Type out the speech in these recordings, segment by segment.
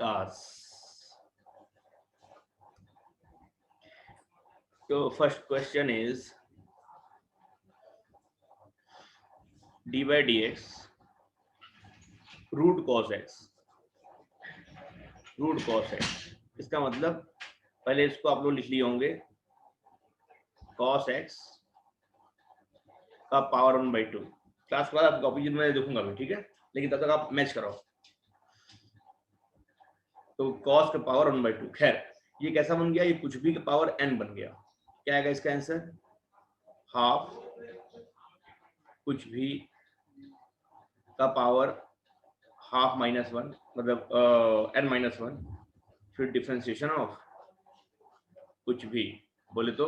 विकास। तो first question is d by d x root cos x, root cos x. इसका मतलब पहले इसको आप लोग लिख लिए होंगे कॉस एक्स का पावर 1/2। क्लास के बाद आप कॉपी में देखूंगा भी, ठीक है, लेकिन तब तक आप मैच कराओ। तो कॉस का पावर 1/2। खैर ये कैसा बन गया, ये कुछ भी का पावर n बन गया। क्या आएगा इसका आंसर, हाफ कुछ भी का पावर हाफ -1, मतलब n-1, फिर डिफरेंशिएशन ऑफ कुछ भी बोले तो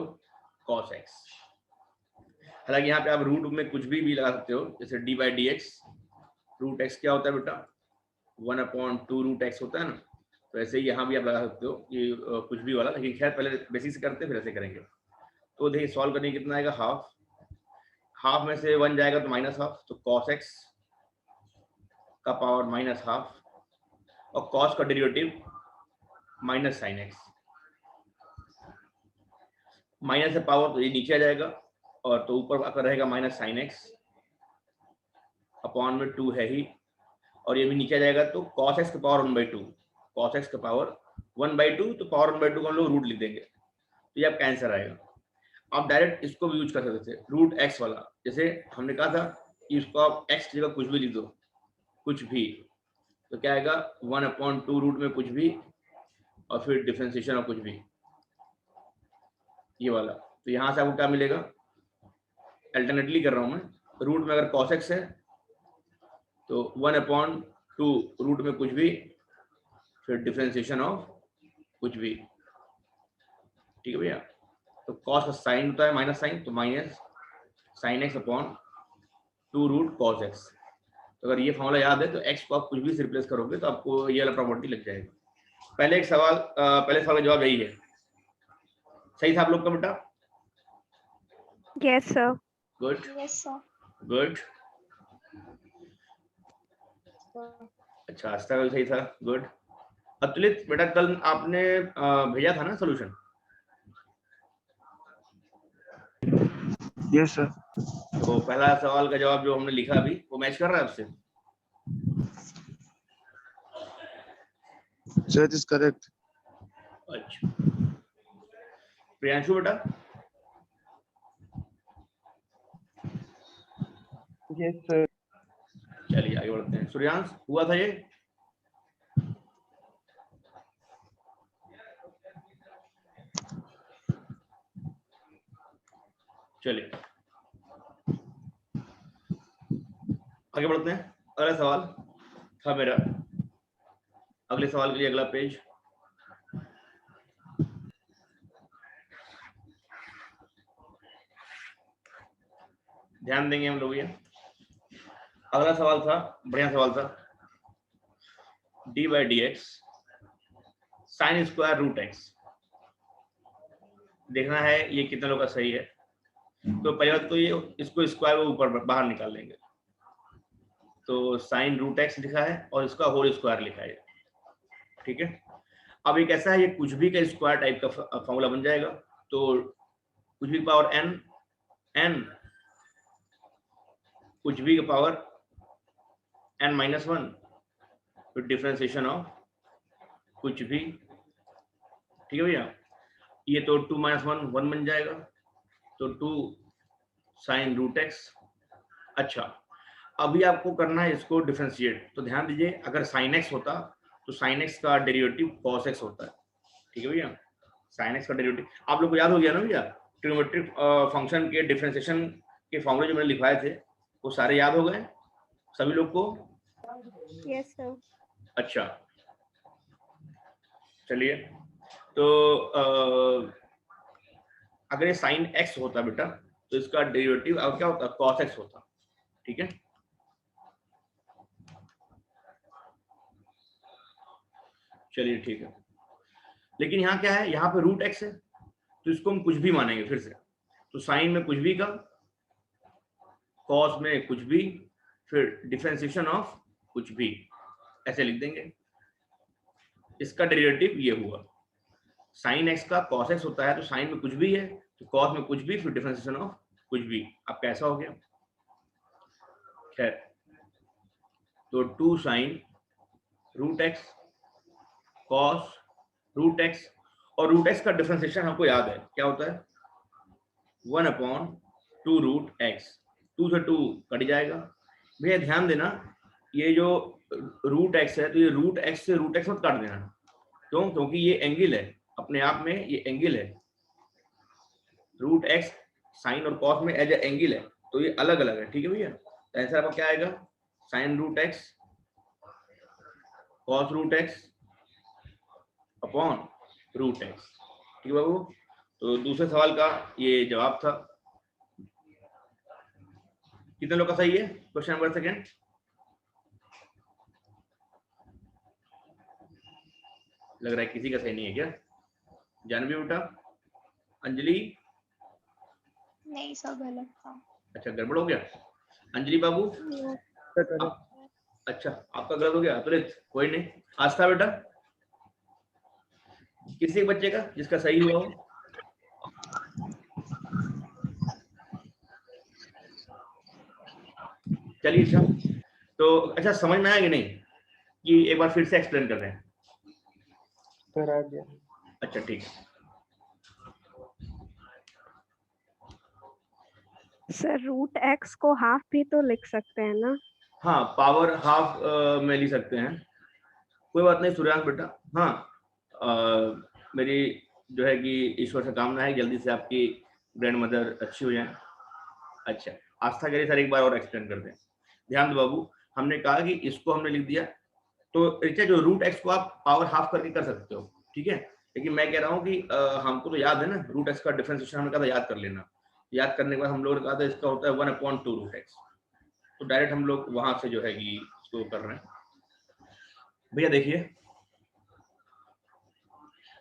cos x। हालांकि यहाँ पे आप रूट में कुछ भी लगा सकते हो, जैसे d by d x, root x क्या होता है बेटा, 1/2 रूट एक्स होता है ना। तो ऐसे ही यहाँ भी आप लगा सकते हो ये कुछ भी वाला, लेकिन खैर पहले बेसिक से करते हैं फिर ऐसे करेंगे। तो देखिए सॉल्व करने कितना आएगा, हाफ, हाफ में से 1 जाएगा तो -1/2, तो cos x का पावर -1/2 और cos का डेरिवेटिव -sin x। माइनस से पावर तो ये नीचे आ जाएगा, और तो ऊपर आपका रहेगा -sin x अपॉन में 2 है ही, और ये भी नीचे आ जाएगा तो cos x का पावर 1/2, cos x का पावर 1/2, तो पावर 1/2 को हम लोग रूट लिख देंगे, तो ये आपका आंसर आएगा। आप डायरेक्ट इसको भी यूज कर सकते थे, रूट एक्स वाला, जैसे हमने कहा था कि इसको आप x की जगह कुछ भी लिख दो, कुछ भी, तो क्या आएगा 1/2 रूट में कुछ भी और फिर डिफरेंशिएशन ऑफ कुछ भी, ये वाला। तो यहाँ से आपको क्या मिलेगा, अल्टरनेटली कर रहा हूँ मैं, रूट में अगर cos x है तो 1/2 रूट में कुछ भी फिर डिफरेंशिएशन ऑफ कुछ भी, ठीक है भैया। तो cos का साइन होता है माइनस साइन, तो -sin x upon 2 root cos x। तो अगर ये फॉर्मूला याद है तो x को आप कुछ भी से रिप्लेस करोगे तो आपको ये वाला प्रॉपर्टी लग जाएगा। पहले सवाल का जवाब यही है, सही था आप लोग का बेटा? Yes sir. Good yes sir. Good. अच्छा आस्था का भी सही था, गुड। अतुलित बेटा कल आपने भेजा था ना सोल्यूशन? Yes sir. तो पहला सवाल का जवाब जो हमने लिखा अभी वो मैच कर रहा है आपसे? Sir it is correct. अच्छा प्रियांशु बेटा? Yes sir. चलिए आगे बढ़ते हैं। सूर्यांश हुआ था ये? चलिए आगे बढ़ते हैं। अगला सवाल था मेरा, अगले सवाल के लिए अगला पेज। ध्यान देंगे हम लोग। ये अगला सवाल था, बढ़िया सवाल था, d by d x sine square root x. देखना है ये कितने लोग का सही है। तो पहले बात तो ये इसको स्क्वायर को ऊपर बाहर निकाल लेंगे, तो साइन रूट एक्स लिखा है और इसका होल स्क्वायर लिखा है, ठीक है। अब ये कैसा है, ये कुछ भी का स्क्वायर टाइप का फॉर्मूला बन जाएगा। तो कुछ भी पावर n कुछ भी का पावर n-1 फिर डिफरेंशिएशन ऑफ कुछ भी, ठीक है भैया। ये तो 2 - 1 1 बन जाएगा, तो 2 साइन रूट एक्स। अच्छा अभी आपको करना है इसको डिफरेंशिएट। तो ध्यान दीजिए, अगर साइन एक्स होता तो साइन एक्स का डेरिवेटिव कॉस एक्स होता है, ठीक है भैया। साइन एक्स का डेरिवेटिव आप लोग को याद हो गया ना भैया, ट्रिग्नोमेट्रिक फंक्शन के डिफरेंशिएशन के फॉर्मूले जो मैंने लिखवाए थे वो सारे याद हो गए सभी लोग को? Yes sir. अच्छा चलिए, तो अगर ये साइन एक्स होता बेटा तो इसका डेरिवेटिव अब क्या होता, कॉस एक्स होता, ठीक है। चलिए ठीक है, लेकिन यहाँ क्या है, यहाँ पे रूट एक्स है तो इसको हम कुछ भी मानेंगे फिर से। तो साइन में कुछ भी का, कॉस में कुछ भी, फिर डिफरेंशिएशन ऑफ कुछ भी, ऐसे लिख देंगे। इसका डेरिवेटिव ये हुआ। साइन एक्स का कॉस एक्स होता है, तो साइन में कुछ भी है तो कॉस में कुछ भी, फिर डिफरेंशिएशन ऑफ कुछ भी। अब कैसा हो गया? खैर, तो 2 sine root x cos root x, और रूट एक्स का डिफरेंशिएशन हमको याद है क्या होता है, 1/2 रूट एक्स। 2 से 2 कट जाएगा। भैया ध्यान देना, ये जो रूट एक्स है तो ये रूट एक्स से रूट एक्स मत काट देना। क्यों? क्योंकि ये एंगल है, अपने आप में ये एंगल है। रूट एक्स साइन और कॉस में एज ए एंगल है, तो ये अलग अलग है। ठीक है भैया, तो आंसर आपका क्या आएगा? Sine root x cos root x upon root x. ठीक है बाबू, तो दूसरे सवाल का ये जवाब था। कितने लोग का सही है? Question number second. लग रहा है किसी का सही नहीं है क्या? जानवी बेटा, अंजलि? नहीं, सब गलत था। अच्छा, गड़बड़ हो गया। अंजलि बाबू? अच्छा, आपका गलत हो गया। तो कोई नहीं। आस्था बेटा, किसी बच्चे का जिसका सही हुआ हो? चलिए, अच्छा तो अच्छा समझ में आया कि नहीं, कि एक बार फिर से एक्सप्लेन कर रहे हैं? करा दिया। अच्छा ठीक है। सर रूट एक्स को हाफ भी तो लिख सकते हैं ना? हाँ, पावर हाफ में लिख सकते हैं, कोई बात नहीं सूर्यांश बेटा। हाँ, मेरी जो है कि ईश्वर से कामना है जल्दी से आपकी ग्रैंड मदर अच्छी हो जाए। अच्छा, आस्था के लिए सर एक बार और एक्सप्लेन कर दें। ध्यान दो बाबू, हमने कहा कि इसको हमने लिख दिया, तो रीचा जो रूट एक्स को आप पावर हाफ करके कर सकते हो, ठीक है। लेकिन मैं कह रहा हूँ कि हमको तो याद है ना, रूट एक्स का डिफरेंशिएशन हमने कहा था याद कर लेना। याद करने के बाद हम लोगों ने कहा था इसका होता है 1/2 रूट एक्स, तो डायरेक्ट हम लोग वहां से जो है कि इसको कर रहे हैं। भैया देखिए,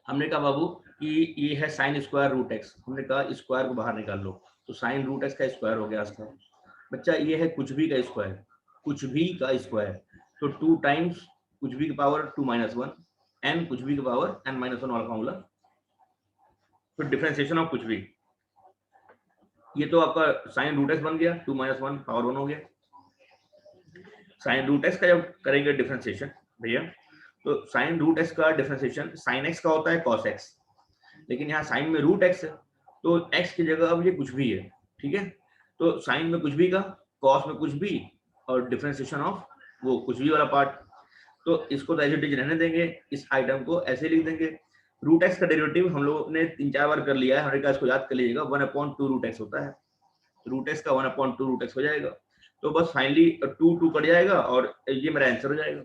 हमने कहा बाबू कि ये है साइन स्क्वायर रूट एक्स, हमने कहा स्क्वायर को बाहर निकाल लो, तो साइन रूट एक्स का स्क्वायर हो गया इसका। बच्चा ये है कुछ भी का स्क्वायर, कुछ भी का स्क्वायर, तो 2 टाइम्स कुछ भी की पावर 2 - 1 n कुछ भी की पावर n - 1 वाला फॉर्मूला, फिर डिफरेंशिएशन ऑफ कुछ भी। ये तो आपका साइन रूट एक्स बन गया, 2 - 1 पावर 1 हो गया। साइन रूट एक्स का जब करेंगे डिफरेंशिएशन भैया, तो साइन रूट एक्स का डिफरेंशिएशन साइन एक्स का होता है कॉस एक्स, लेकिन यहाँ साइन में रूट एक्स है, तो एक्स की जगह अब ये कुछ भी है, ठीक है। तो साइन में कुछ भी का, कॉस में कुछ भी, और डिफरेंशिएशन ऑफ वो कुछ भी वाला पार्ट, तो इसको तो एज इट इज रहने देंगे, इस आइटम को ऐसे लिख देंगे। रूट एक्स का डेरिवेटिव हम लोगों ने 3-4 बार कर लिया है, हमारे का इसको याद कर लीजिएगा, 1/2 रूट एक्स होता है, रूट एक्स का 1/2 रूट एक्स हो जाएगा। तो बस फाइनली 2 कट जाएगा और ये मेरा आंसर हो जाएगा।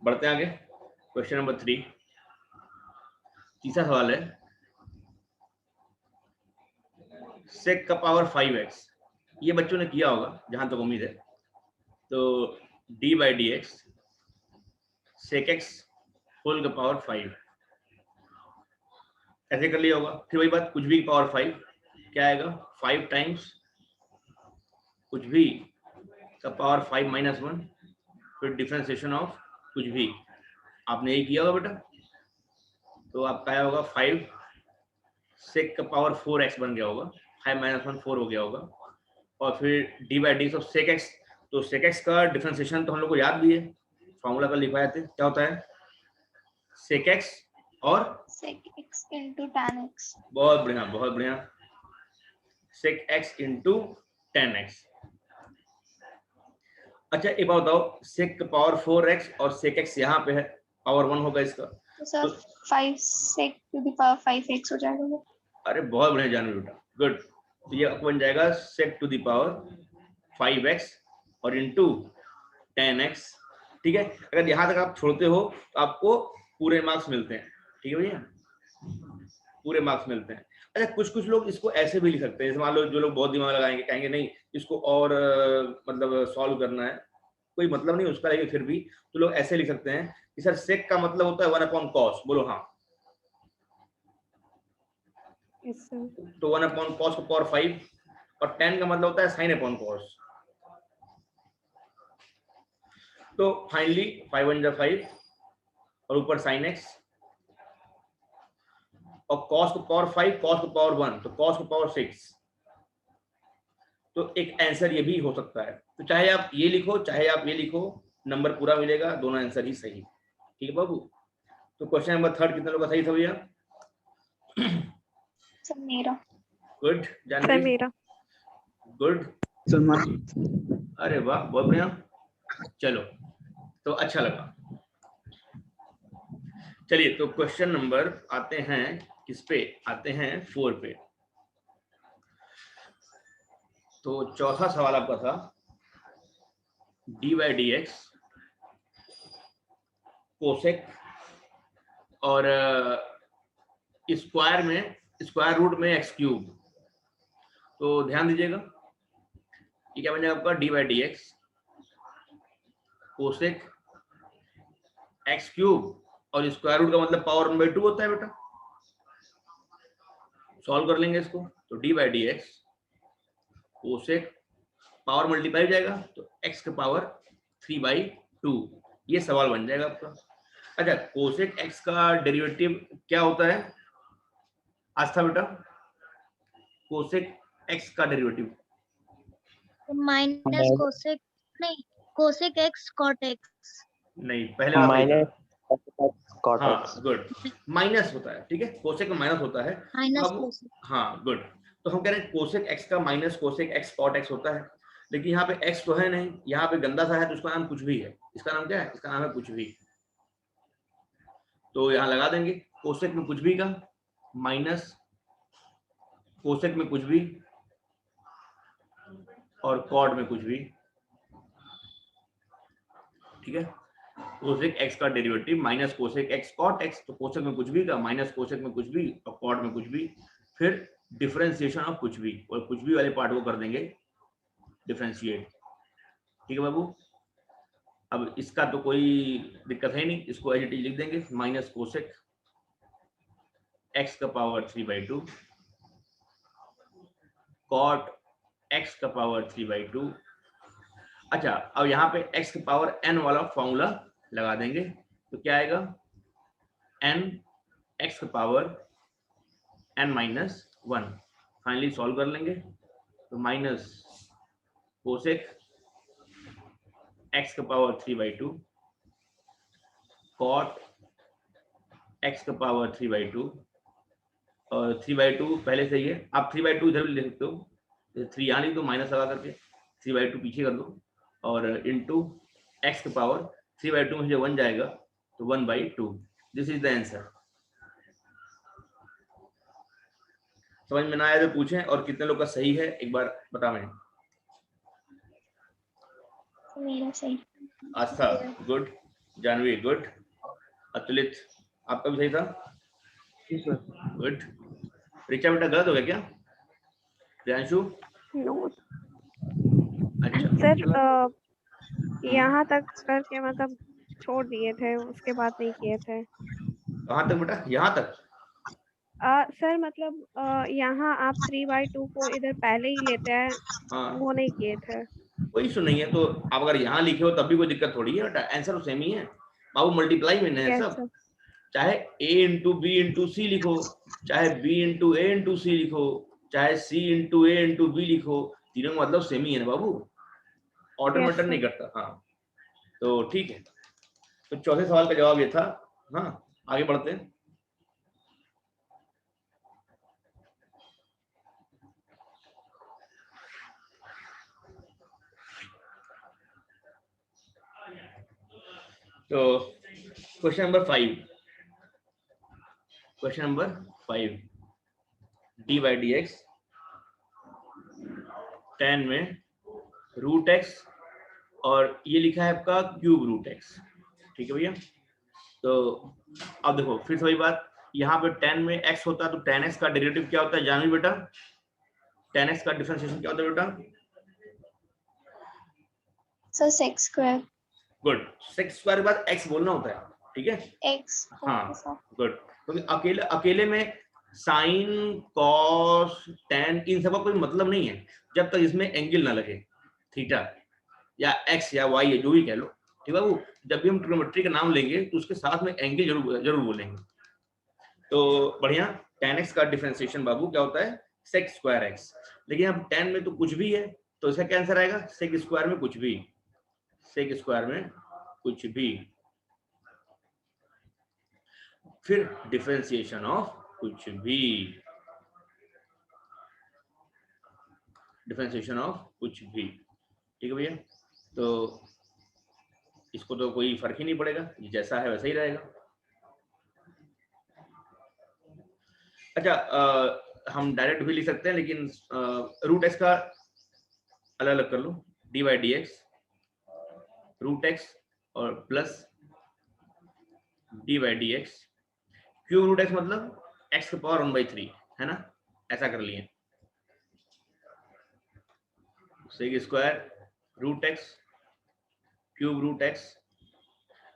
बढ़ते हैं आगे, क्वेश्चन नंबर 3, तीसरा सवाल है, सेक का पावर 5x, ये बच्चों ने किया होगा जहां तक उम्मीद है। तो d/dx सेक x होल का पावर 5 ऐसे कर लिया होगा। फिर वही बात, कुछ भी की पावर 5 क्या आएगा, 5 टाइम्स कुछ भी का पावर 5 - 1, फिर डिफरेंशिएशन ऑफ कुछ भी। आपने यही किया होगा बेटा, तो आपका आया होगा 5 सेक का पावर 4x बन गया होगा, 5 - 1 4 हो गया होगा, और फिर d/d ऑफ सेक x, तो सेक x का डिफरेंशिएशन तो हम लोग को याद भी है, फॉर्मूला का लिखवाए थे, क्या होता है सेक x और sec x into tan x। बहुत बढ़िया बहुत बढ़िया, सेक x इंटू tan x। अच्छा एक बात बताओ, सेक का पावर 4x और सेक x यहाँ पे है, पावर 1 होगा इसका, तो sir 5 sec to the power 5x हो जाएगा वो। अरे बहुत बढ़िया जानवी बेटा, गुड। तो ये बन जाएगा सेक टू द पावर 5x और इंटू tan x, ठीक है। अगर यहाँ तक आप छोड़ते हो तो आपको पूरे मार्क्स मिलते हैं, ठीक है भैया, पूरे मार्क्स मिलते हैं। अच्छा कुछ कुछ लोग इसको ऐसे भी लिख सकते हैं, जैसे मान लो जो लोग बहुत दिमाग लगाएंगे, कहेंगे नहीं इसको और मतलब सॉल्व करना है, कोई मतलब नहीं उसका, लेकिन फिर भी तो लोग ऐसे लिख सकते हैं कि सर सेक का मतलब होता है 1/cos। बोलो हाँ। तो 1/cos को पावर 5, और tan का मतलब होता है sin/cos। तो फाइनली 5 1 5 और ऊपर sin x, और cos को पावर 5, cos को पावर 1, तो cos को पावर 6। तो एक आंसर ये भी हो सकता है। तो चाहे आप ये लिखो चाहे आप ये लिखो, नंबर पूरा मिलेगा, दोनों आंसर ही सही। ठीक है बाबू। तो क्वेश्चन नंबर 3 कितने लोगों का सही था भैया? सर मेरा। गुड। सर जानवी मेरा। गुड। अरे वाह बहुत बढ़िया। चलो तो अच्छा लगा। चलिए तो क्वेश्चन नंबर आते हैं किस पे? आते हैं 4 पे। तो चौथा सवाल आपका था d/dx कोसेक और स्क्वायर में स्क्वायर रूट में x3। तो ध्यान दीजिएगा, ये क्या बन जाएगा आपका d/dx कोसेक x3, और स्क्वायर रूट का मतलब पावर 1/2 होता है बेटा। सॉल्व कर लेंगे इसको, तो d/dx कोसेक पावर मल्टीप्लाई हो जाएगा तो x का पावर 3/2, ये सवाल बन जाएगा आपका। अच्छा, कोसेक x का डेरिवेटिव क्या होता है आस्था बेटा? कोसेक x का डेरिवेटिव माइनस कोसेक, नहीं कोसेक एक्स कॉट एक्स। नहीं, पहले वाला सही था। cot हाँ x। गुड, माइनस होता है। ठीक है, कोसेक में माइनस होता है। माइनस अब कोसेक। हाँ गुड, तो हम कह रहे हैं कोसेक x का minus cosec x cot x होता है, लेकिन यहाँ पे x तो है नहीं, यहाँ पे गंदा सा है, तो उसका नाम कुछ भी है। इसका नाम क्या है? इसका नाम है कुछ भी। तो यहाँ लगा देंगे कोसेक में कुछ भी का माइनस कोसेक में कुछ भी और कॉट में कुछ भी। ठीक है, कोसेक x का derivative minus cosec x cot x, तो कोसेक में कुछ भी का माइनस कोसेक में कुछ भी और कॉट में कुछ भी, फिर डिफरेंशिएशन ऑफ कुछ भी, और कुछ भी वाले पार्ट को कर देंगे डिफरेंशिएट। ठीक है बाबू। अब इसका तो कोई दिक्कत है नहीं, इसको एज इट इज लिख देंगे, माइनस कोसेक x का पावर 3/2 कॉट x का पावर 3/2। अच्छा, अब यहाँ पे x के पावर n वाला फॉर्मूला लगा देंगे, तो क्या आएगा? n x के पावर n-1। फाइनली सॉल्व कर लेंगे, तो माइनस कोसेक x के पावर 3/2 कॉट x के पावर 3/2, और 3/2 पहले से ही है, आप 3/2 इधर भी लिख सकते हो, 3 यहाँ लिख दो माइनस लगा करके, 3/2 पीछे कर दो, और इंटू x के पावर 3/2 में जो 1 जाएगा तो 1/2। This is the answer. समझ में ना आया तो पूछें, और कितने लोग का सही है एक बार बताएं। मेरा सही। आस्था गुड, जानवी गुड, अतुलित आपका भी सही था। गुड। रिचा बेटा गलत हो गया क्या? प्रियांशु? नो अच्छा सर, यहाँ तक करके मतलब छोड़ दिए थे, उसके बाद नहीं किए थे। कहाँ तक बेटा? यहाँ तक? सर मतलब यहाँ आप 3/2 को इधर पहले ही लेते हैं, हाँ वो नहीं किए थे। कोई इशू नहीं है, तो आप अगर यहाँ लिखे हो तब भी कोई दिक्कत थोड़ी है बेटा, आंसर तो सेम ही है बाबू, मल्टीप्लाई में है यस सब। सर। चाहे a इंटू बी इंटू सी लिखो, चाहे b इंटू ए इंटू सी लिखो, चाहे c इंटू ए इंटू बी लिखो, तीनों का मतलब सेम ही है ना बाबू, ऑर्डर Yes, मैटर sir. नहीं करता। हाँ तो ठीक है, तो चौथे सवाल का जवाब ये था। हाँ आगे बढ़ते हैं। तो question number 5, question number 5, d/dx tan में रूट x, और ये लिखा है आपका क्यूब रूट x। ठीक है भैया। तो अब देखो फिर से वही बात, यहाँ पे tan में x होता है तो tan x का डेरिवेटिव क्या होता है जानवी बेटा? tan x का डिफरेंशिएशन क्या होता है बेटा? Sir sex square good, sex square के बाद एक्स बोलना होता है, ठीक है। एक्स। हाँ गुड, क्योंकि अकेले अकेले में साइन कॉस टेन इन सब का कोई मतलब नहीं है जब तक इसमें एंगल ना लगे, थीटा या एक्स या वाई है जो भी कह लो, ठीक है बाबू। जब भी हम ट्रिग्नोमेट्री का नाम लेंगे तो उसके साथ में एंगल जरूर बोलेंगे। तो बढ़िया, tan x का डिफरेंशिएशन बाबू क्या होता है, sec स्क्वायर x। लेकिन अब tan में तो कुछ भी है तो इसका क्या आंसर आएगा, sec स्क्वायर में कुछ भी, sec स्क्वायर में कुछ भी। फिर डिफरेंशिएशन ऑफ कुछ भी, डिफरेंशिएशन ऑफ कुछ भी, ठीक है भैया। तो इसको तो कोई फर्क ही नहीं पड़ेगा, जैसा है वैसा ही रहेगा। अच्छा हम डायरेक्ट भी लिख सकते हैं, लेकिन रूट एक्स का अलग अलग कर लो, d by d x root x और plus d by d x cube root x मतलब एक्स की पावर 1/3 है ना, ऐसा कर लिए। Sec square root x cube root x.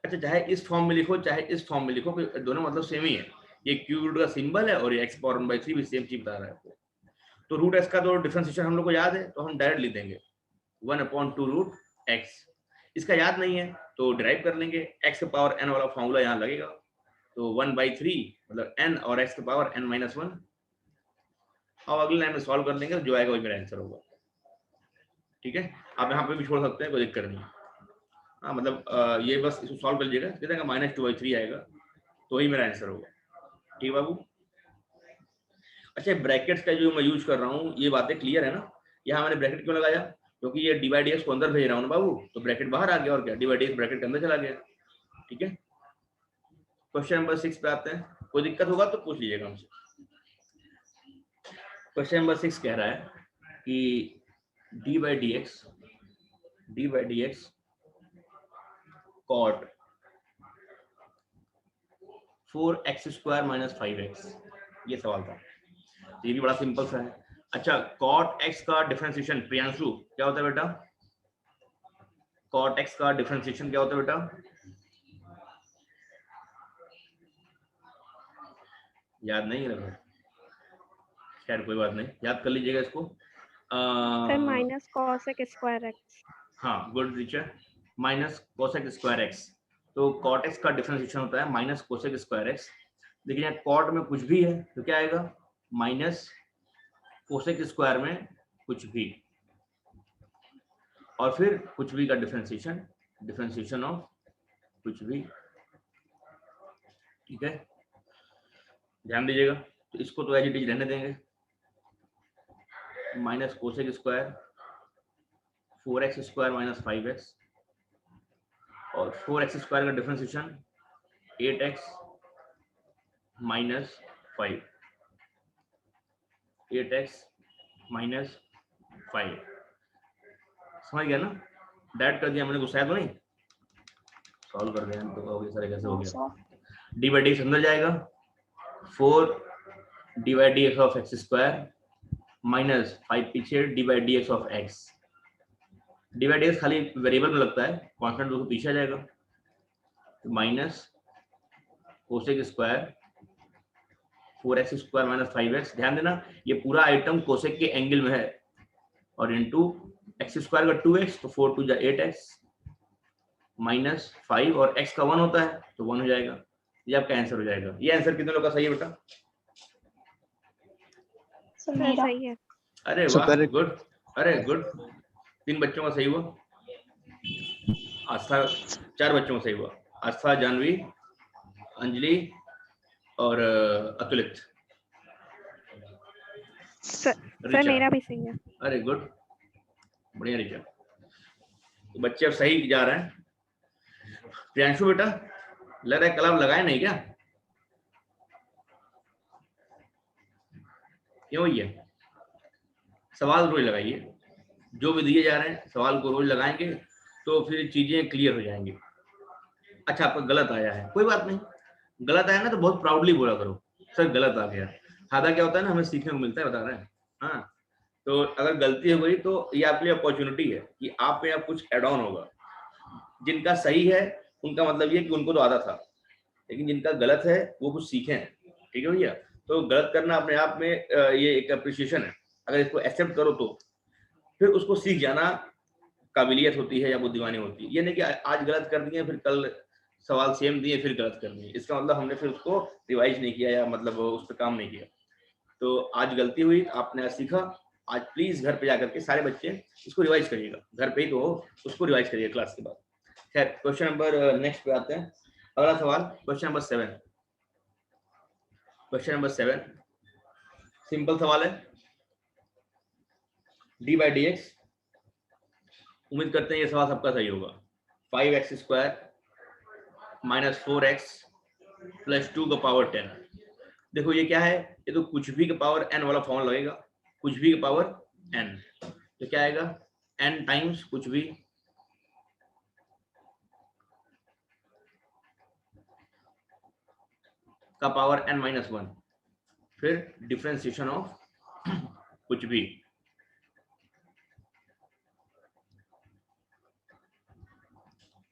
अच्छा चाहे इस फॉर्म में लिखो चाहे इस फॉर्म में लिखो, दोनों मतलब सेम ही है। ये क्यूब रूट का सिंबल है और ये एक्स पावर 1/3 भी सेम चीज बता रहा है आपको। तो रूट एक्स का तो डिफरेंशिएशन हम लोग को याद है, तो हम डायरेक्ट लिख देंगे 1/2 रूट एक्स। इसका याद नहीं है तो डिराइव कर लेंगे, एक्स के पावर n वाला फॉर्मूला यहाँ लगेगा, तो 1/3 मतलब n और x के पावर n-1। अब अगले लाइन में सॉल्व कर लेंगे तो जो आएगा वही मेरा आंसर होगा, ठीक है। आप यहाँ पे भी छोड़ सकते हैं, कोई दिक्कत नहीं। हाँ मतलब ये बस इसको सॉल्व कर लीजिएगा, कितना -2/3 आएगा तो वही मेरा आंसर होगा, ठीक बाबू। अच्छा ब्रैकेट्स का जो मैं यूज कर रहा हूँ ये बातें क्लियर है ना। यहाँ मैंने ब्रैकेट क्यों लगाया, क्योंकि ये डी बाई डी एक्स को अंदर भेज रहा हूँ ना बाबू, तो ब्रैकेट बाहर आ गया और क्या, D by d x bracket के अंदर चला गया, ठीक है। क्वेश्चन नंबर 6 पे आते हैं, कोई दिक्कत होगा तो पूछ लीजिएगा हमसे। क्वेश्चन नंबर 6 कह रहा है कि d by d x cot 4x² - 5x, ये सवाल था। ये भी बड़ा सिंपल सा है। अच्छा cot x का डिफरेंशिएशन प्रियांशु क्या होता है बेटा, cot x का डिफरेंशिएशन क्या होता है बेटा, याद नहीं है, खैर कोई बात नहीं, याद कर लीजिएगा इसको। Sir minus cosec square x. हाँ good teacher, minus cosec square x. तो cot x का डिफरेंशिएशन होता है माइनस cosec स्क्वायर एक्स। लेकिन यहाँ cot में कुछ भी है तो क्या आएगा, माइनस cosec स्क्वायर में कुछ भी, और फिर कुछ भी का डिफरेंशिएशन ऑफ कुछ भी, ठीक है। ध्यान दीजिएगा, तो इसको तो एज इट इज रहने देंगे, minus cosec square 4x² - 5x, और 4x स्क्वायर का डिफरेंशिएशन 8x - 5, 8x - 5, समझ गया ना। डायरेक्ट कर दिया मैंने, गुस्सा तो नहीं, सॉल्व कर दिया तो कहोगे सर कैसे हो गया। डी बाई डी एक्स अंदर जाएगा, 4 D by d x of x square minus 5 पीछे D by d x of x. D by d x खाली वेरिएबल में लगता है, कांस्टेंट तो पीछे आ जाएगा, तो minus cosec square 4x² - 5x। ध्यान देना ये पूरा आइटम कोसेक के एंगल में है, और इनटू x² का 2x तो 4 2 8x माइनस 5, और x का 1 होता है तो 1 हो जाएगा, ये आपका आंसर हो जाएगा। ये आंसर कितने लोग का सही है बेटा, सर सही है। अरे वाह गुड, अरे गुड, 3 बच्चों का सही हुआ, आस्था 4 बच्चों का सही हुआ, आस्था, जानवी, अंजलि और अतुलित। सर मेरा भी सही है। अरे गुड, बढ़िया रीचा, तो बच्चे अब सही जा रहे हैं। प्रियांशु बेटा लग रहा है कल आप लगाए नहीं क्या, क्यों ये सवाल रोज लगाइए, जो भी दिए जा रहे हैं सवाल को रोज लगाएंगे तो फिर चीजें क्लियर हो जाएंगी। अच्छा आपका गलत आया है, कोई बात नहीं, गलत आया ना तो बहुत प्राउडली बोला करो सर गलत आ गया, फायदा क्या होता है ना, हमें सीखने को मिलता है, बता रहे हैं। हाँ तो अगर गलती हो गई तो ये आपके लिए अपॉर्चुनिटी है कि आप पे अब कुछ एड ऑन होगा, जिनका सही है उनका मतलब ये कि उनको तो आता था, लेकिन जिनका गलत है वो कुछ सीखे हैं। ठीक है भैया, तो गलत करना अपने आप में ये एक अप्रिसिएशन है। अगर इसको एक्सेप्ट करो तो फिर उसको सीख जाना काबिलियत होती है या बुद्धिमानी होती है। ये नहीं कि आज गलत कर दिए फिर कल सवाल सेम दिए फिर गलत कर दिए, इसका मतलब हमने फिर उसको रिवाइज नहीं किया या मतलब उस पर काम नहीं किया। तो आज गलती हुई, आपने आज सीखा, आज प्लीज घर पे जाकर के सारे बच्चे इसको रिवाइज करिएगा, घर पे ही तो हो, उसको रिवाइज करिए क्लास के बाद। खैर क्वेश्चन नंबर नेक्स्ट पे आते हैं। अगला सवाल question number 7। Question number 7 simple सवाल है, डी बाई डी एक्स। उम्मीद करते हैं ये सवाल सबका सही होगा। 5x² माइनस 4x प्लस 2 का पावर 10। देखो ये क्या है, ये तो कुछ भी का पावर n वाला फॉर्मूला लगेगा, कुछ भी का पावर n, तो क्या आएगा n टाइम्स कुछ भी का पावर n माइनस 1, फिर डिफरेंशिएशन ऑफ कुछ भी,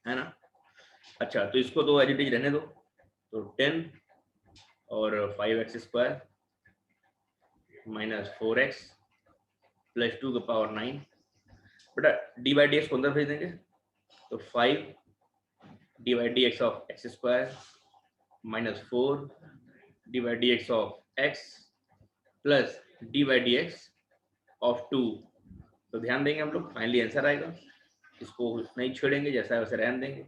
है ना। अच्छा तो इसको तो एज इट इज रहने दो, तो 10 और 5x² माइनस 4x प्लस 2 का पावर 9। बेटा डी बाई डी एक्स को अंदर भेज देंगे, तो 5 D by d x of x² minus 4 D by d x of x plus d by d x of 2। तो ध्यान देंगे हम लोग, फाइनली आंसर आएगा, इसको नहीं छोड़ेंगे, जैसा है वैसे रहने देंगे।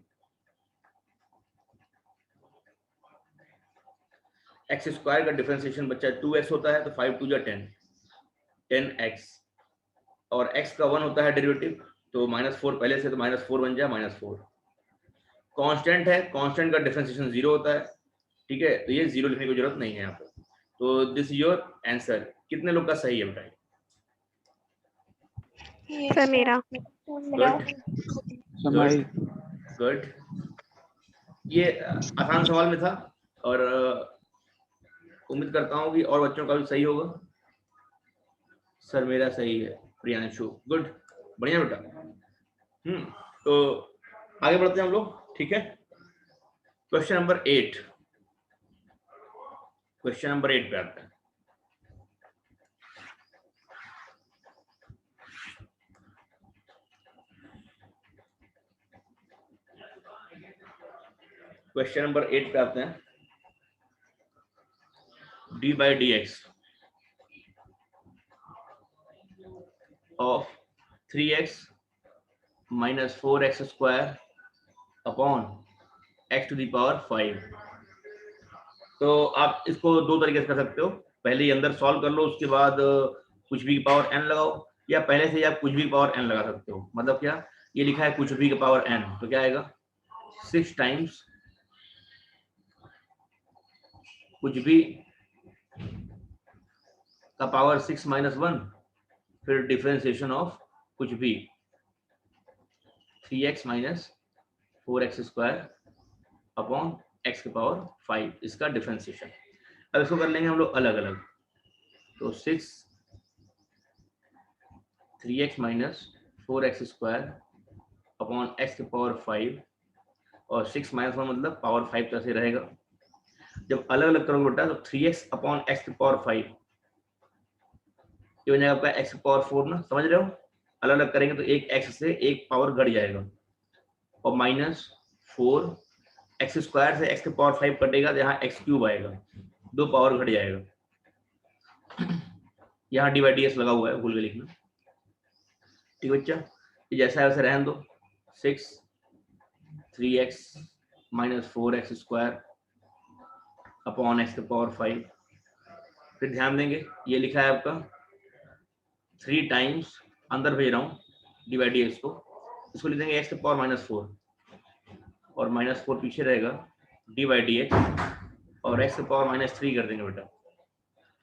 x² का डिफरेंशिएशन बच्चा 2x होता है, तो 5 2 जा 10, 10x, और x का 1 होता है डेरिवेटिव, तो -4 पहले से, तो -4 बन जाए -4। कांस्टेंट है, कांस्टेंट का डिफरेंशिएशन 0 होता है, ठीक है, तो ये 0 लिखने की जरूरत नहीं है यहाँ पर। तो दिस इज योर आंसर। कितने लोग का सही है बताइए? सर मेरा। गुड। ये आसान सवाल में था और उम्मीद करता हूँ कि और बच्चों का भी सही होगा। सर मेरा सही है, प्रियांशु, गुड, बढ़िया बेटा। तो आगे बढ़ते हैं हम लोग, ठीक है। क्वेश्चन नंबर 8, क्वेश्चन नंबर 8 पे आते हैं। क्वेश्चन नंबर 8 पे आते हैं। D by d x of 3x minus 4x² upon x to the power 5। तो आप इसको दो तरीके से कर सकते हो, पहले ही अंदर सॉल्व कर लो, उसके बाद कुछ भी की पावर n लगाओ, या पहले से ही आप कुछ भी की पावर n लगा सकते हो। मतलब क्या, ये लिखा है कुछ भी की पावर n, तो क्या आएगा 6 टाइम्स कुछ भी का पावर 6 माइनस 1, फिर डिफरेंशिएशन ऑफ कुछ भी 3x minus 4x² upon x के पावर 5, इसका डिफरेंशिएशन। अब इसको कर लेंगे हम लोग अलग अलग, तो 6 3x minus 4x² upon x के पावर 5, और 6 माइनस 1 मतलब पावर 5 तरह से रहेगा। जब अलग अलग करोगे बेटा तो 3x अपॉन x के पावर 5, ये बन जाएगा आपका x के पावर 4 ना, समझ रहे हो। अलग अलग करेंगे तो एक x से एक पावर घट जाएगा, और माइनस 4 x² से x के पावर 5 कटेगा, तो यहाँ x³ आएगा, 2 पावर घट जाएगा। यहाँ डी बाई डी एक्स लगा हुआ है, भूल के लिखना, ठीक बच्चा। ये जैसा है वैसे रहने दो, 6 3x minus 4x² upon x के पावर 5। फिर ध्यान देंगे ये लिखा है आपका 3 टाइम्स, अंदर भेज रहा हूँ डी बाई डी एक्स को, इसको लिख देंगे x के पावर -4, और -4 पीछे रहेगा डी बाई डी एक्स, और x के पावर -3 कर देंगे बेटा।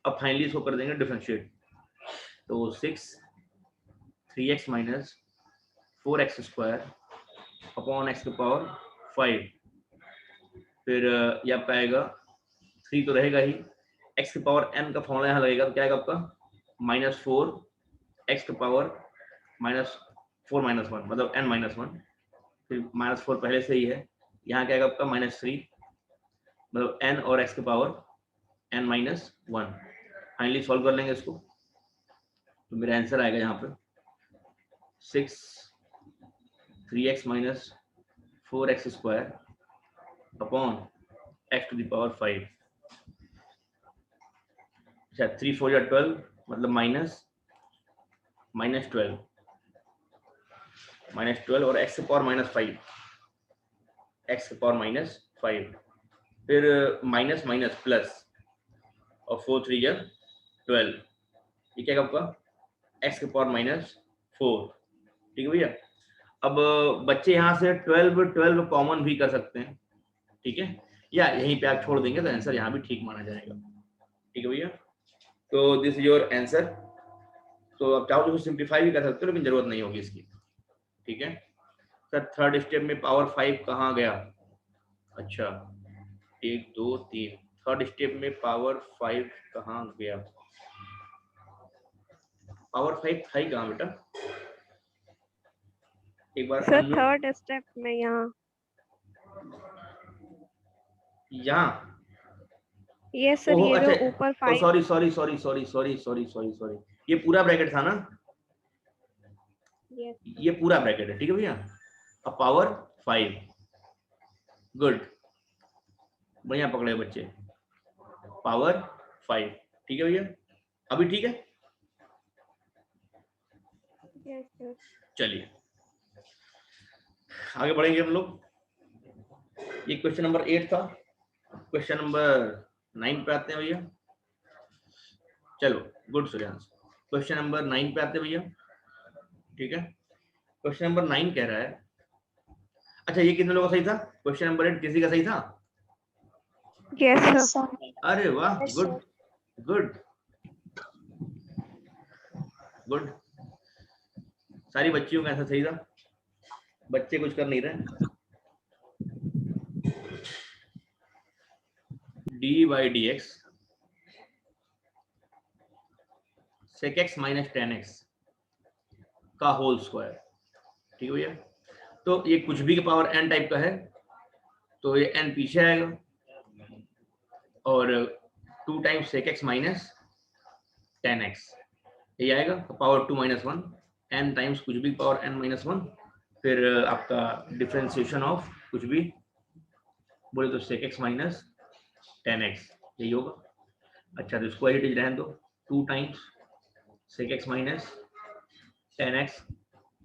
अब फाइनली इसको कर देंगे डिफरेंशिएट, तो 6 3x minus 4x² upon x के पावर 5, फिर ये आपका आएगा 3 तो रहेगा ही, x के पावर n का फॉर्मूला यहाँ लगेगा, तो क्या आएगा आपका -4 x के पावर -4 - 1 मतलब n - 1 फिर -4 पहले से ही है, यहाँ क्या आएगा आपका -3, मतलब n और x के पावर n-1। फाइनली सॉल्व कर लेंगे इसको, तो मेरा आंसर आएगा यहाँ पे 6 3x - 4x square upon x to the power 5। अच्छा 3 4 या 12, मतलब -12 और x की पावर -5, x की पावर -5, फिर माइनस माइनस प्लस और 4 3 या 12, ये क्या आपका x की पावर -4। ठीक है भैया। अब बच्चे यहाँ से 12 कॉमन भी कर सकते हैं, ठीक है, या यहीं पे आप छोड़ देंगे तो आंसर यहाँ भी ठीक माना जाएगा। ठीक है भैया, तो दिस इज योर आंसर। तो आप चाहो तो सिंप्लीफाई भी कर सकते हो, लेकिन जरूरत नहीं होगी इसकी। ठीक है सर, थर्ड स्टेप में पावर 5 कहाँ गया? अच्छा 1 2 3, थर्ड स्टेप में पावर 5 कहाँ गया? पावर 5 था ही कहाँ बेटा? एक बार सर थर्ड स्टेप में यहाँ ये सर, ओहो, ये जो अच्छा, ऊपर ओ 5। सॉरी, ये पूरा ब्रैकेट था ना, ये पूरा ब्रैकेट है। ठीक है भैया, अब पावर 5, गुड, बढ़िया पकड़े बच्चे, पावर 5। ठीक है भैया, अभी ठीक है। चलिए आगे बढ़ेंगे हम लोग। ये क्वेश्चन नंबर 8 था। क्वेश्चन नंबर 9 पे आते हैं भैया। चलो गुड सूर्यांश, क्वेश्चन नंबर 9 पे आते हैं भैया। ठीक है, क्वेश्चन नंबर 9 कह रहा है, अच्छा ये कितने लोगों का सही था? क्वेश्चन नंबर 8 किसी का सही था? Yes sir. अरे वाह, Yes, good sir. Good good, सारी बच्चियों का ऐसा सही था, बच्चे कुछ कर नहीं रहे। d/dx sec x - tan x का होल स्क्वायर। ठीक है भैया, तो ये कुछ भी के पावर n टाइप का है, तो ये n पीछे आएगा और 2 times sec x - tan x ये आएगा, तो पावर 2 - 1, n टाइम्स कुछ भी पावर n - 1, फिर आपका डिफरेंशिएशन ऑफ कुछ भी बोले तो sec x - tan x यही होगा। अच्छा तो इसको एज रहने दो, 2 times sec x - tan x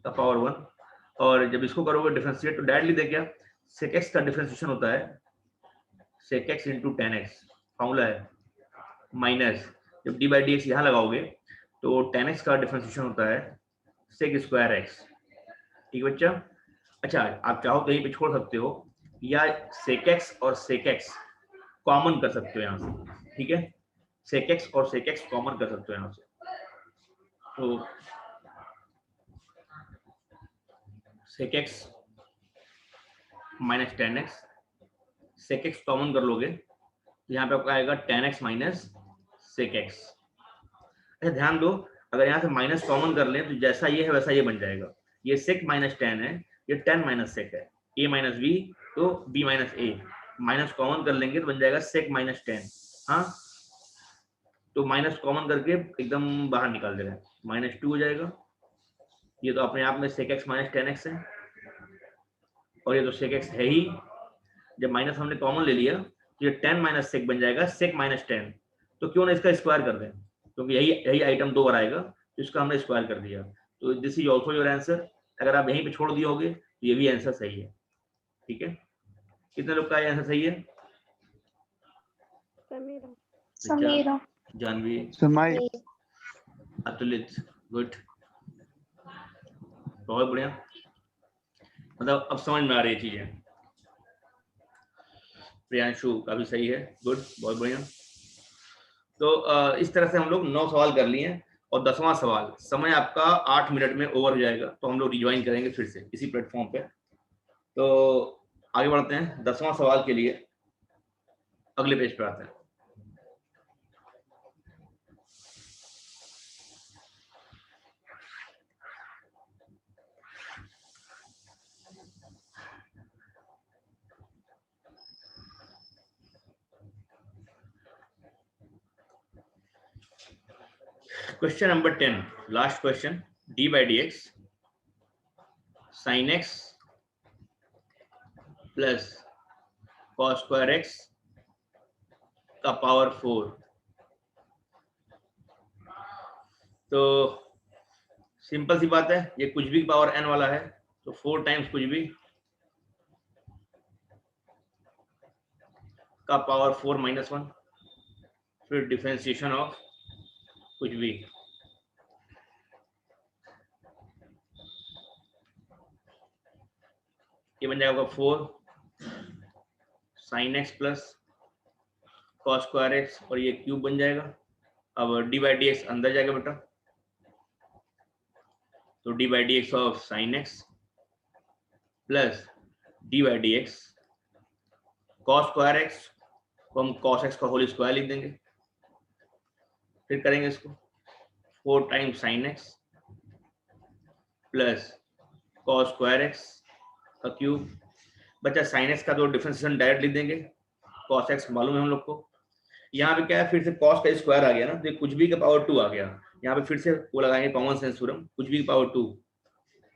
का पावर 1, और जब इसको करोगे डिफरेंशिएट तो डायरेक्टली देख क्या, sec x का डिफरेंशिएशन होता है sec x * tan x, formula है, माइनस जब d/dx यहाँ लगाओगे तो tan x का डिफरेंशिएशन होता है sec स्क्वायर x। ठीक है बच्चा। अच्छा आप चाहो तो यहीं पे छोड़ सकते हो, या sec x और sec x कॉमन कर सकते हो यहाँ से। ठीक है, sec x और sec x कॉमन कर सकते हो यहाँ से, तो sec x - tan x, sec x common कर लोगे तो यहाँ पे आपका आएगा tan x - sec x। अच्छा ध्यान दो, अगर यहाँ से माइनस कॉमन कर लें तो जैसा ये है वैसा ये बन जाएगा, ये sec - tan है, ये tan - sec है, a - b तो b - a, माइनस कॉमन कर लेंगे तो बन जाएगा sec - tan। हाँ तो माइनस कॉमन करके एकदम बाहर निकाल देगा, -2 हो जाएगा, ये तो अपने आप में sec x - tan x है, और ये तो sec x है ही, जब माइनस हमने कॉमन ले लिया तो ये tan - sec बन जाएगा sec - tan, तो क्यों ना इसका स्क्वायर कर दें, क्योंकि यही आइटम 2 बार आएगा, तो इसका हमने स्क्वायर कर दिया, तो this is also your answer. अगर आप यहीं पे छोड़ दिए होगे तो ये भी आंसर सही है। ठीक है, कितने लोग का आंसर सही है? Samira. जानवी, समाई अतुलित, गुड, बहुत बढ़िया, मतलब अब समझ में आ रही चीजें। प्रियांशु का भी सही है, गुड, बहुत बढ़िया। तो इस तरह से हम लोग 9 सवाल कर लिए, और 10वां सवाल, समय आपका 8 मिनट में ओवर हो जाएगा, तो हम लोग रिज्वाइन करेंगे फिर से इसी प्लेटफॉर्म पे। तो आगे बढ़ते हैं 10वां सवाल के लिए, अगले पेज पे आते हैं। Question number 10, last question, D by d x sine x plus cos square x का पावर 4। तो सिंपल सी बात है, ये कुछ भी पावर n वाला है, तो 4 टाइम्स कुछ भी का पावर 4 माइनस 1, फिर डिफरेंशिएशन ऑफ कुछ भी, ये बन जाएगा 4 sine x plus cos square x और ये क्यूब बन जाएगा। अब डी बाई डी एक्स अंदर जाएगा बेटा, तो D by d x of sine x plus d by d x cos square x को हम कॉस एक्स का होल स्क्वायर लिख देंगे, फिर करेंगे इसको 4 times sign x plus cos square x का क्यूब। बच्चा साइन एक्स का जो डिफरेंशिएशन डायरेक्ट लिख देंगे, कॉस एक्स मालूम है हम लोग को। यहाँ पे क्या है, फिर से कॉस का स्क्वायर आ गया ना, तो कुछ भी का पावर 2 आ गया। यहाँ पे फिर से वो लगाएंगे कॉमन सेंस थ्योरम, कुछ भी का पावर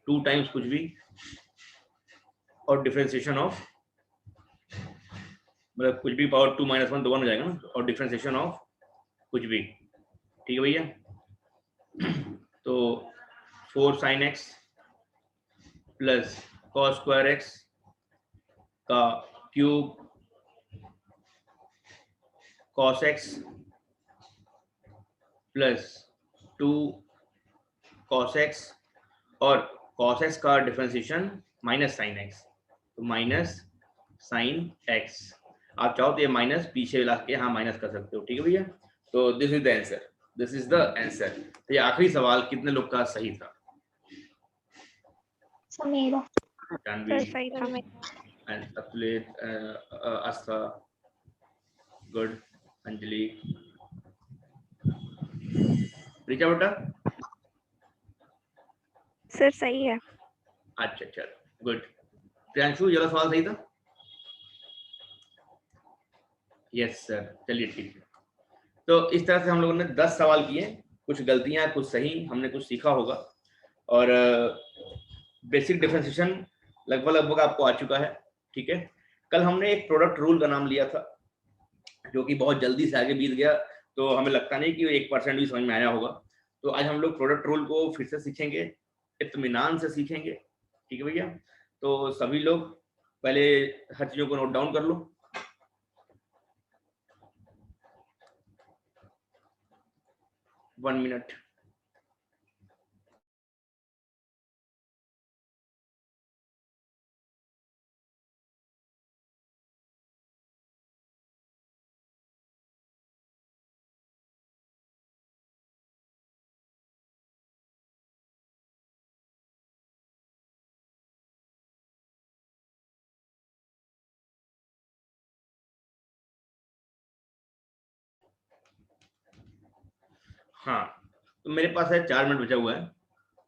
2 टाइम्स कुछ भी और डिफरेंशिएशन ऑफ, मतलब कुछ भी पावर 2 माइनस 1 तो 1 हो जाएगा ना, और डिफरेंशिएशन ऑफ कुछ भी। ठीक है भैया, तो 4 sine x plus cos square x का cube cos x plus 2 cos x और कॉस एक्स का डिफरेंशिएशन माइनस साइन एक्स, तो माइनस साइन एक्स। आप चाहो तो ये माइनस पीछे ला के यहाँ माइनस कर सकते हो। ठीक है भैया, तो this is the answer, this is the answer. तो ये आखिरी सवाल कितने लोग का सही था? मेरा सही था। आस्था, गुड, अंजलि, रिचा बेटा सर सही है। अच्छा अच्छा, गुड। प्रियांशु ये वाला सवाल सही था? यस सर, चलिए ठीक है। तो इस तरह से हम लोगों ने 10 सवाल किए, कुछ गलतियां कुछ सही, हमने कुछ सीखा होगा। और बेसिक डिफरेंशिएशन लगभग आपको आ चुका है। ठीक है, कल हमने एक प्रोडक्ट रूल का नाम लिया था जो कि बहुत जल्दी से आगे बीत गया, तो हमें लगता नहीं कि 1% भी समझ में आया होगा। तो आज हम लोग प्रोडक्ट रूल को फिर से सीखेंगे, इत्मीनान से सीखेंगे। ठीक है भैया, तो सभी लोग पहले हर चीजों को नोट डाउन कर लो। One minute. हाँ, तो मेरे पास है 4 मिनट बचा हुआ है।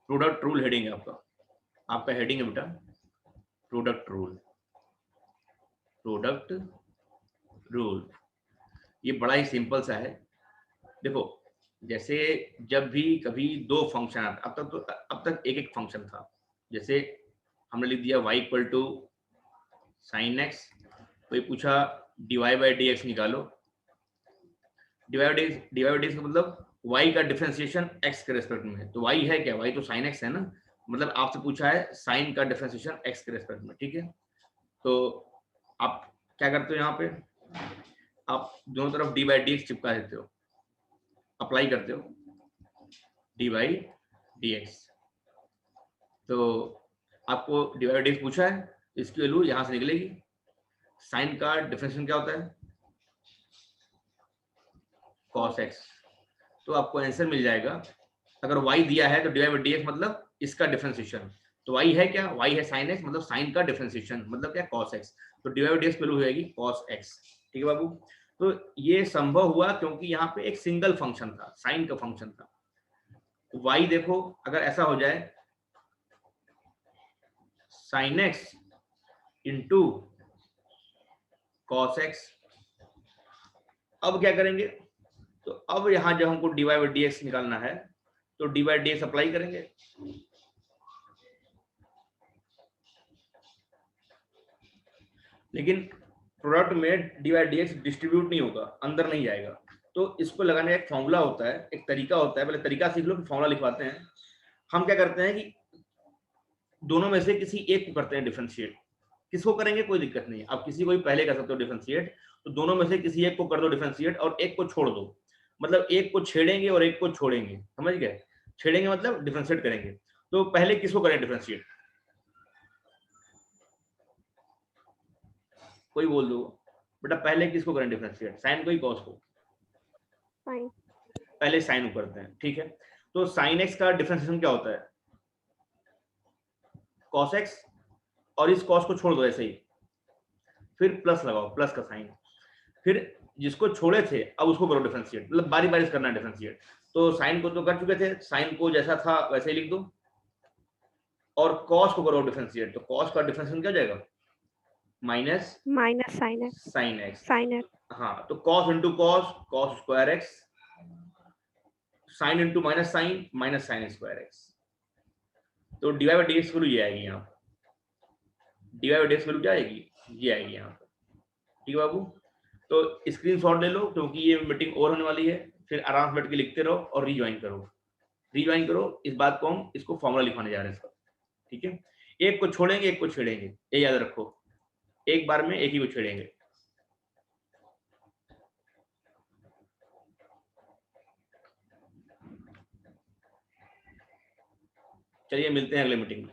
प्रोडक्ट रूल हेडिंग है आपका हेडिंग है बेटा प्रोडक्ट रूल। प्रोडक्ट रूल ये बड़ा ही सिंपल सा है। देखो, जैसे जब भी कभी 2 फंक्शन आता, अब तक एक फंक्शन था। जैसे हमने लिख दिया y equal to sine x, कोई पूछा dy बाई डी एक्स निकालो। dy बाई डी एक्स का मतलब y का डिफरेंशिएशन x के रेस्पेक्ट में है। तो y है क्या? y तो साइन x है ना, मतलब आपसे पूछा है साइन का डिफरेंशिएशन x के रेस्पेक्ट में। ठीक है, तो आप क्या करते हो, यहाँ पे आप दोनों तरफ डी बाई डी एक्स चिपका देते हो, अप्लाई करते हो डी बाई डी एक्स। तो आपको डी बाई डी एक्स पूछा है, इसकी वैल्यू यहाँ से निकलेगी। साइन का डिफरेंशिएशन क्या होता है? cos x। तो आपको आंसर मिल जाएगा। अगर y दिया है तो डी बाई डी एक्स मतलब इसका डिफरेंशिएशन, तो y है क्या? y है sin x, मतलब sin का डिफरेंशिएशन मतलब क्या? cos x। तो D by d x value हो जाएगी cos x। ठीक है बाबू, तो ये संभव हुआ क्योंकि यहाँ पे एक सिंगल फंक्शन था, साइन का फंक्शन था। तो y देखो, अगर ऐसा हो जाए sin x into cos x, अब क्या करेंगे? तो अब यहाँ जब हमको डी बाई डी एक्स निकालना है तो D by d x apply करेंगे। लेकिन प्रोडक्ट में D by d x distribute नहीं होगा, अंदर नहीं जाएगा। तो इसको लगाने का एक फॉर्मूला होता है, एक तरीका होता है। पहले तरीका सीख लो फिर फॉर्मूला लिखवाते हैं। हम क्या करते हैं कि दोनों में से किसी एक को करते हैं डिफरेंशिएट। किसको करेंगे कोई दिक्कत नहीं, आप किसी को भी पहले कर सकते हो डिफरेंशिएट। तो दोनों में से किसी एक को कर दो डिफरेंशिएट और एक को छोड़ दो। मतलब एक को छेड़ेंगे और एक को छोड़ेंगे, समझ गए? छेड़ेंगे मतलब डिफरेंशिएट करेंगे। तो पहले किसको करें डिफरेंशिएट? कोई बोल दो बेटा, पहले किसको करें डिफरेंशिएट? साइन को ही कॉस को? साइन। पहले साइन को करते हैं, ठीक है। तो साइन एक्स का डिफरेंशिएशन क्या होता है? कॉस एक्स, और इस कॉस को छोड़ दो ऐसे ही, फिर प्लस लगाओ, प्लस का साइन। फिर जिसको छोड़े थे अब उसको करो डिफरेंशिएट, मतलब बारी बारी से करना है डिफरेंशिएट। तो साइन को तो कर चुके थे, साइन को जैसा था वैसे ही लिख दो, और कॉस को करो डिफरेंशिएट। तो कॉस का डिफरेंशिएशन क्या हो जाएगा? Minus sine x. Sine x. Sine x. हाँ, तो cos into cos, cos square x, sine into minus sine square x. तो d y by d x value ये आएगी यहाँ, d y by d x value क्या आएगी? ये आएगी यहाँ पर, ठीक है बाबू। तो स्क्रीनशॉट ले लो, क्योंकि ये मीटिंग ओवर होने वाली है। फिर आराम से बैठ के लिखते रहो और रीज्वाइन करो, रीज्वाइन करो। इस बात को हम इसको फॉर्मूला लिखवाने जा रहे हैं इसका, ठीक है। एक को छोड़ेंगे, एक को छेड़ेंगे, ये याद रखो। एक बार में एक ही को छेड़ेंगे। चलिए मिलते हैं अगले मीटिंग में।